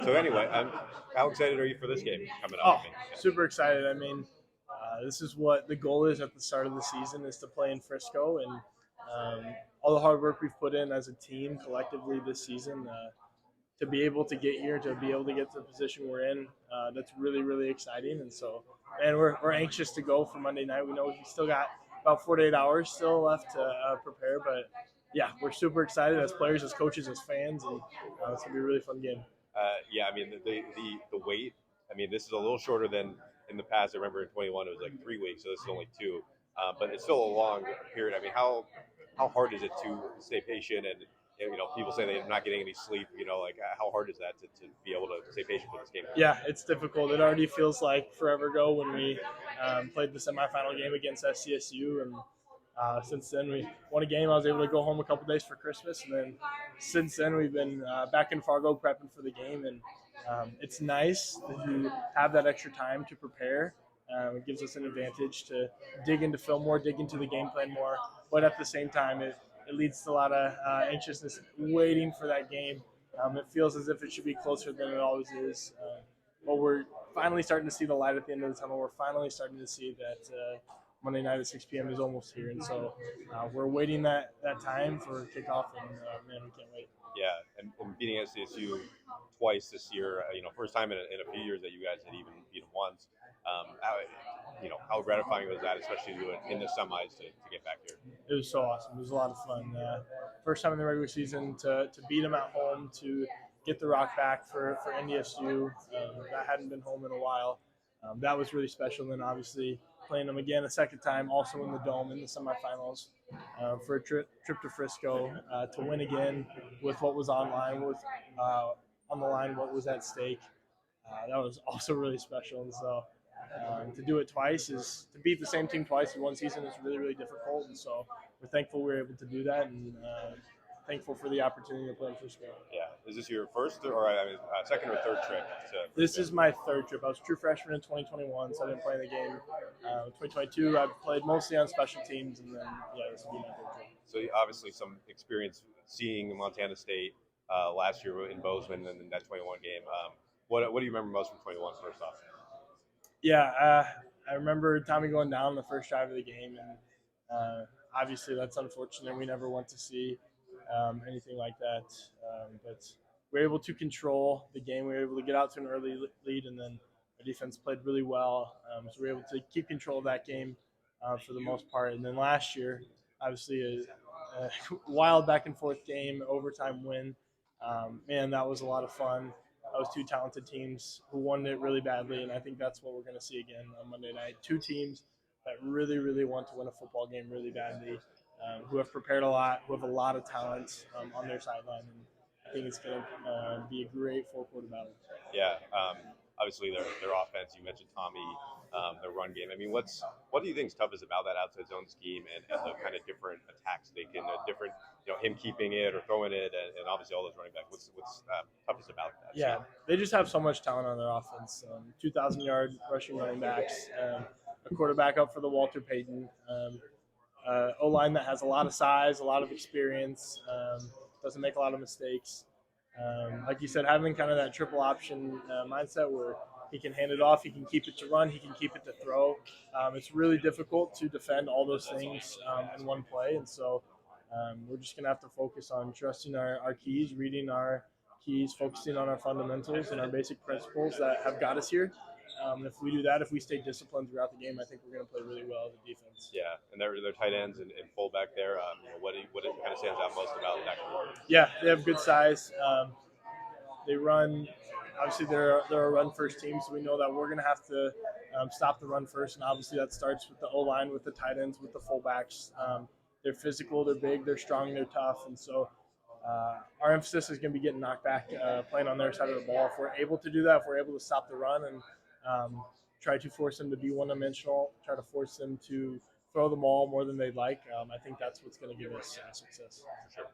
So anyway, how excited are you for this game coming up? Oh, I mean, super excited. I mean, this is what the goal is at the start of the season is to play in Frisco, and all the hard work we've put in as a team collectively this season to be able to get here, to be able to get to the position we're in, that's really, really exciting. And so, man, we're anxious to go for Monday night. We know we still got about 48 hours still left to prepare, but yeah, we're super excited as players, as coaches, as fans, and it's gonna be a really fun game. yeah, I mean the wait. I mean, this is a little shorter than in the past. I remember in 21 it was like 3 weeks, so this is only two. But it's still a long period. I mean, how hard is it to stay patient and people say they're not getting any sleep. Like how hard is that to be able to stay patient for this game? Yeah, it's difficult. It already feels like forever ago when we played the semifinal game against SCSU, and since then we won a game. I was able to go home a couple days for Christmas, and then since then we've been back in Fargo prepping for the game, and it's nice to have that extra time to prepare. It gives us an advantage to dig into film more, dig into the game plan more, but at the same time, it leads to a lot of anxiousness waiting for that game. It feels as if it should be closer than it always is. But we're finally starting to see the light at the end of the tunnel. We're finally starting to see that Monday night at 6 p.m. is almost here. And so we're waiting that time for kickoff, and man, we can't wait. Yeah, and beating SCSU twice this year. First time in a few years that you guys had even beat them once. How gratifying was that, especially to do it in the semis to get back here? It was so awesome. It was a lot of fun. First time in the regular season to beat them at home, to get the rock back for NDSU. That hadn't been home in a while. That was really special. And then obviously playing them again a second time, also in the Dome in the semifinals for a trip to Frisco to win again with what was on the line, what was at stake. That was also really special. And so to do it twice is to beat the same team twice in one season is really, really difficult. And so we're thankful we were able to do that, and thankful for the opportunity to play in Frisco. Yeah. Is this your first or second or third trip to Frisco? This is my third trip. I was a true freshman in 2021, so I didn't play in the game. 2022, I played mostly on special teams, and then this will be my third trip. So obviously some experience seeing Montana State last year in Bozeman and in that 21 game. What do you remember most from 21? First off. Yeah, I remember Tommy going down the first drive of the game, and obviously that's unfortunate. We never want to see anything like that, but we were able to control the game. We were able to get out to an early lead, and then our defense played really well. So we were able to keep control of that game for the most part. And then last year, obviously a wild back and forth game, overtime win. Man, that was a lot of fun. Those two talented teams who won it really badly, and I think that's what we're going to see again on Monday night. Two teams that really, really want to win a football game really badly, who have prepared a lot, who have a lot of talent on their sideline, and I think it's going to be a great four-quarter battle. Yeah, obviously their offense. You mentioned Tommy, their run game. I mean, what do you think is toughest about that outside zone scheme and the kind of different attacks they can, different, him keeping it or throwing it, and obviously all those running backs. What's toughest about that? Yeah, they just have so much talent on their offense. 2,000-yard rushing running backs, a quarterback up for the Walter Payton, O-line that has a lot of size, a lot of experience, doesn't make a lot of mistakes. Like you said, having kind of that triple option mindset where he can hand it off, he can keep it to run, he can keep it to throw. It's really difficult to defend all those things in one play, and so we're just going to have to focus on trusting our keys, reading our keys, focusing on our fundamentals and our basic principles that have got us here. If we do that, if we stay disciplined throughout the game, I think we're going to play really well as a defense. Yeah, and they're tight ends and fullback there. What kind of stands out most about that group? Yeah, they have good size. They run. Obviously, they're a run first team, so we know that we're going to have to stop the run first, and obviously that starts with the O-line, with the tight ends, with the fullbacks. They're physical, they're big, they're strong, they're tough, and so our emphasis is going to be getting knocked back, playing on their side of the ball. If we're able to do that, if we're able to stop the run and try to force them to be one-dimensional, try to force them to throw the ball more than they'd like, I think that's what's going to give us success. Sure.